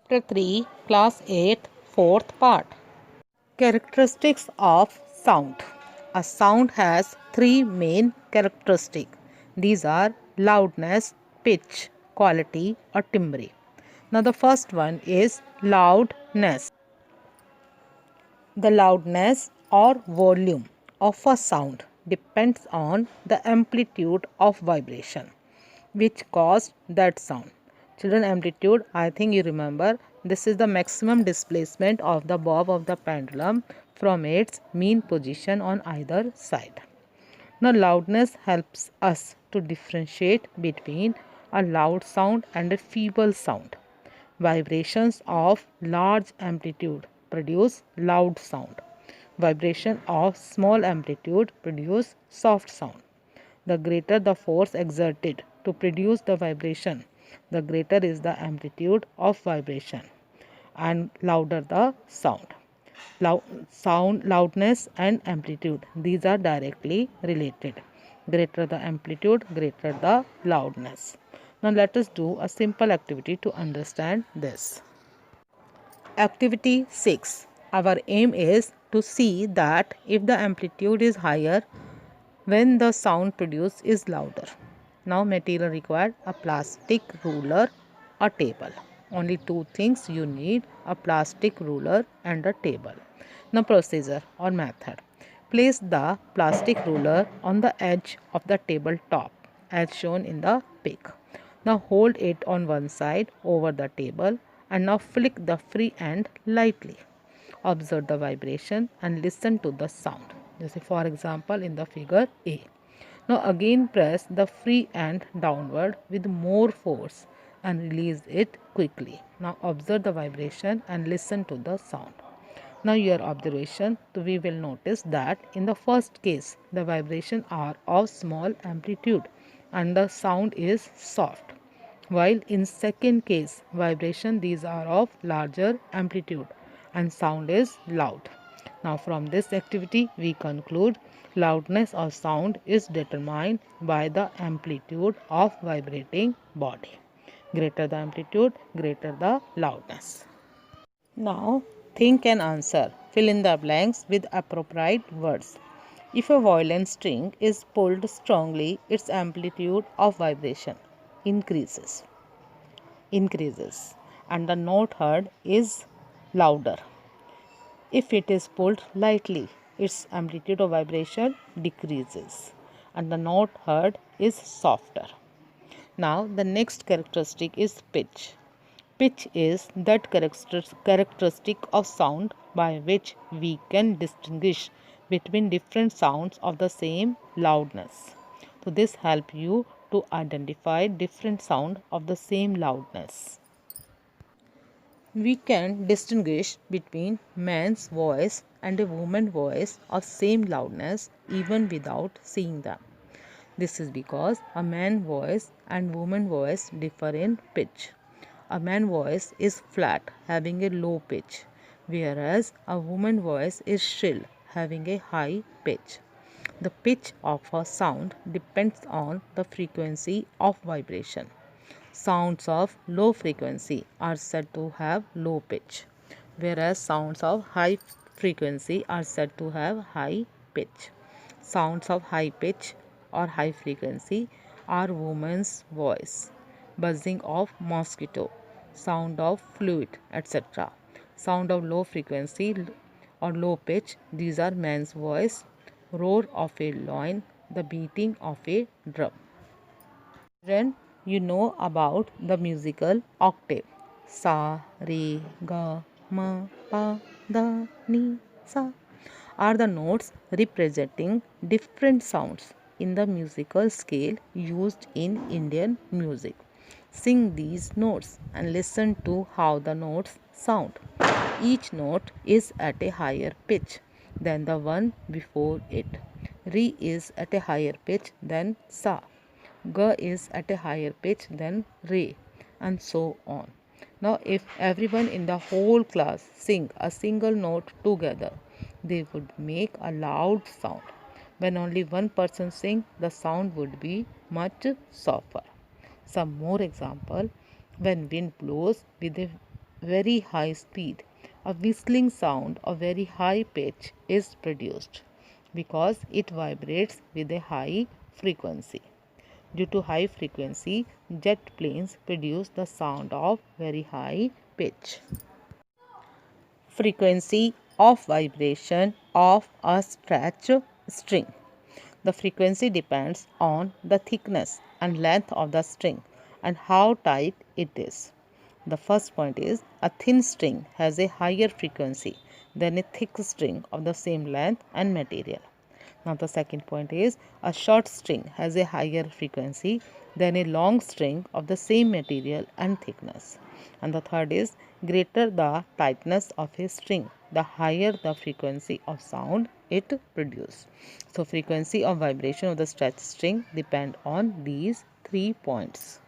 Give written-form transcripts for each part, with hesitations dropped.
Chapter 3, Class 8, 4th part. Characteristics of sound. A sound has three main characteristics. These are loudness, pitch, quality, or timbre. Now, the first one is loudness. The loudness or volume of a sound depends on the amplitude of vibration which caused that sound. Children, amplitude, I think you remember, this is the maximum displacement of the bob of the pendulum from its mean position on either side. Now, loudness helps us to differentiate between a loud sound and a feeble sound. Vibrations of large amplitude produce loud sound. Vibration of small amplitude produce soft sound. The greater the force exerted to produce the vibration, the greater is the amplitude of vibration and louder the sound. Loudness and amplitude, these are directly related. Greater the amplitude, greater the loudness. Now let us do a simple activity to understand this. Activity 6. Our aim is to see that if the amplitude is higher when the sound produced is louder. Now material required: a plastic ruler, a table. Only two things you need: a plastic ruler and a table. Now procedure or method. Place the plastic ruler on the edge of the table top as shown in the pic. Now hold it on one side over the table and now flick the free end lightly. Observe the vibration and listen to the sound. Just for example in the figure A. Now again press the free end downward with more force and release it quickly. Now observe the vibration and listen to the sound. Now your observation, we will notice that in the first case the vibration are of small amplitude and the sound is soft, while in second case vibration these are of larger amplitude and sound is loud. Now from this activity we conclude loudness of sound is determined by the amplitude of vibrating body. Greater the amplitude, greater the loudness. Now think and answer. Fill in the blanks with appropriate words. If a violin string is pulled strongly, its amplitude of vibration increases and the note heard is louder. If it is pulled lightly, its amplitude of vibration decreases and the note heard is softer. Now the next characteristic is pitch. Pitch is that characteristic of sound by which we can distinguish between different sounds of the same loudness. So this helps you to identify different sound of the same loudness. We can distinguish between man's voice and a woman's voice of same loudness even without seeing them. This is because a man's voice and woman's voice differ in pitch. A man's voice is flat, having a low pitch, whereas a woman's voice is shrill, having a high pitch. The pitch of a sound depends on the frequency of vibration. Sounds of low frequency are said to have low pitch, whereas sounds of high frequency are said to have high pitch. Sounds of high pitch or high frequency are woman's voice, buzzing of mosquito, sound of fluid, etc. Sound of low frequency or low pitch, these are man's voice, roar of a lion, the beating of a drum. Children, you know about the musical octave. Sa, re, ga, ma, pa, da, ni, sa are the notes representing different sounds in the musical scale used in Indian music. Sing these notes and listen to how the notes sound. Each note is at a higher pitch than the one before it. Re is at a higher pitch than sa. Ga is at a higher pitch than re, and so on. Now, if everyone in the whole class sing a single note together, they would make a loud sound. When only one person sing, the sound would be much softer. Some more example: when wind blows with a very high speed, a whistling sound of very high pitch is produced because it vibrates with a high frequency. Due to high frequency, jet planes produce the sound of very high pitch. Frequency of vibration of a stretch string. The frequency depends on the thickness and length of the string and how tight it is. The first point is a thin string has a higher frequency than a thick string of the same length and material. Now the second point is a short string has a higher frequency than a long string of the same material and thickness. And the third is greater the tightness of a string, the higher the frequency of sound it produces. So frequency of vibration of the stretch string depend on these 3 points.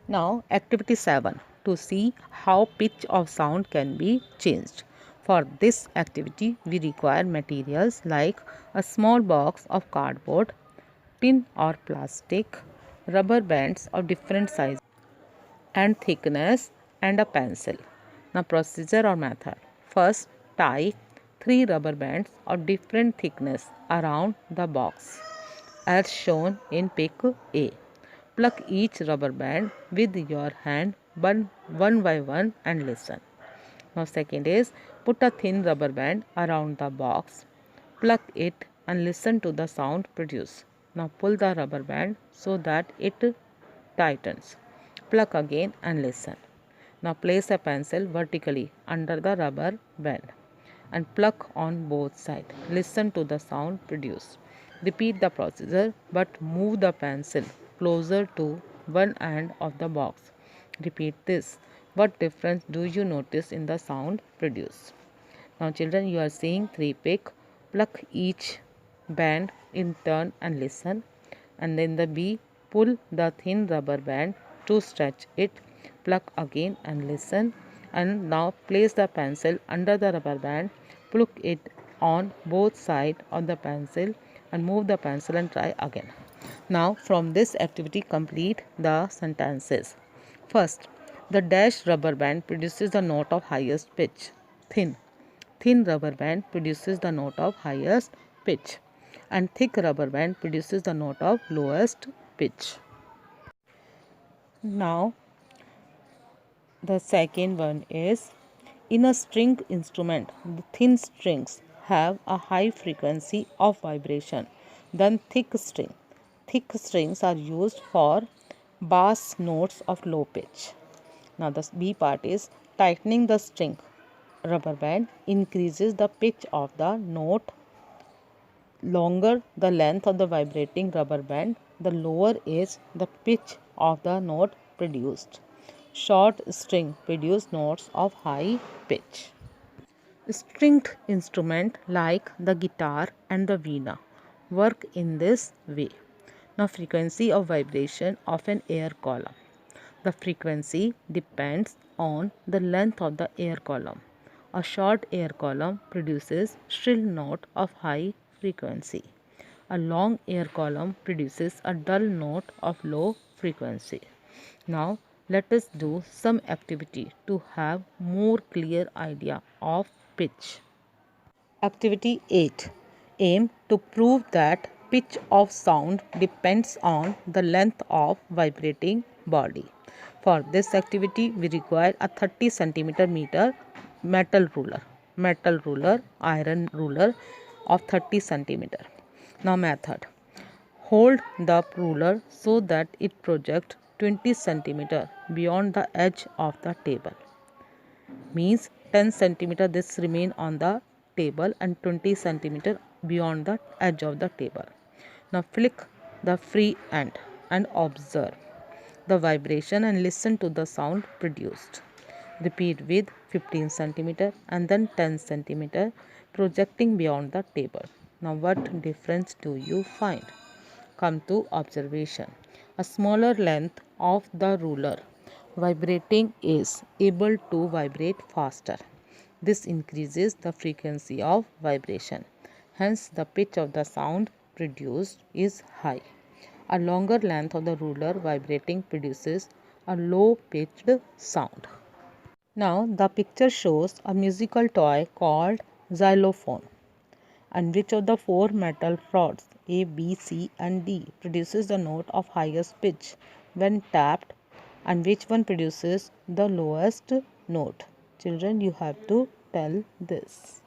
Now activity 7, to see how pitch of sound can be changed. For this activity we require materials like a small box of cardboard, tin or plastic, rubber bands of different sizes and thickness and a pencil. Now procedure or method. First, tie 3 rubber bands of different thickness around the box as shown in pic A. Pluck each rubber band with your hand one by one and listen. Now second is put a thin rubber band around the box. Pluck it and listen to the sound produced. Now pull the rubber band so that it tightens. Pluck again and listen. Now place a pencil vertically under the rubber band and pluck on both sides. Listen to the sound produced. Repeat the procedure but move the pencil closer to one end of the box. Repeat this. What difference do you notice in the sound produced? Now children, you are seeing 3 pick. Pluck each band in turn and listen. And then the B, pull the thin rubber band to stretch it. Pluck again and listen. And now place the pencil under the rubber band. Pluck it on both sides of the pencil and move the pencil and try again. Now from this activity complete the sentences. First, the dash rubber band produces the note of highest pitch. Thin. Thin rubber band produces the note of highest pitch. And thick rubber band produces the note of lowest pitch. Now the second one is, in a string instrument, the thin strings have a high frequency of vibration than thick string. Thick strings are used for bass notes of low pitch. Now the B part is, tightening the string rubber band increases the pitch of the note. Longer the length of the vibrating rubber band, the lower is the pitch of the note produced. Short string produce notes of high pitch. Stringed instruments like the guitar and the veena work in this way. Now frequency of vibration of an air column. The frequency depends on the length of the air column. A short air column produces shrill note of high frequency. A long air column produces a dull note of low frequency. Now let us do some activity to have more clear idea of pitch. Activity 8. Aim to prove that pitch of sound depends on the length of vibrating body. For this activity, we require a 30 cm metal ruler, iron ruler of 30 cm. Now method. Hold the ruler so that it projects 20 cm beyond the edge of the table. Means 10 cm this remain on the table and 20 cm beyond the edge of the table. Now flick the free end and observe the vibration and listen to the sound produced. Repeat with 15 cm and then 10 cm projecting beyond the table. Now what difference do you find? Come to observation. A smaller length of the ruler vibrating is able to vibrate faster. This increases the frequency of vibration. Hence, the pitch of the sound produced is high. A longer length of the ruler vibrating produces a low pitched sound. Now the picture shows a musical toy called xylophone, and which of the four metal rods A, B, C and D produces the note of highest pitch when tapped, and which one produces the lowest note? Children, you have to tell this.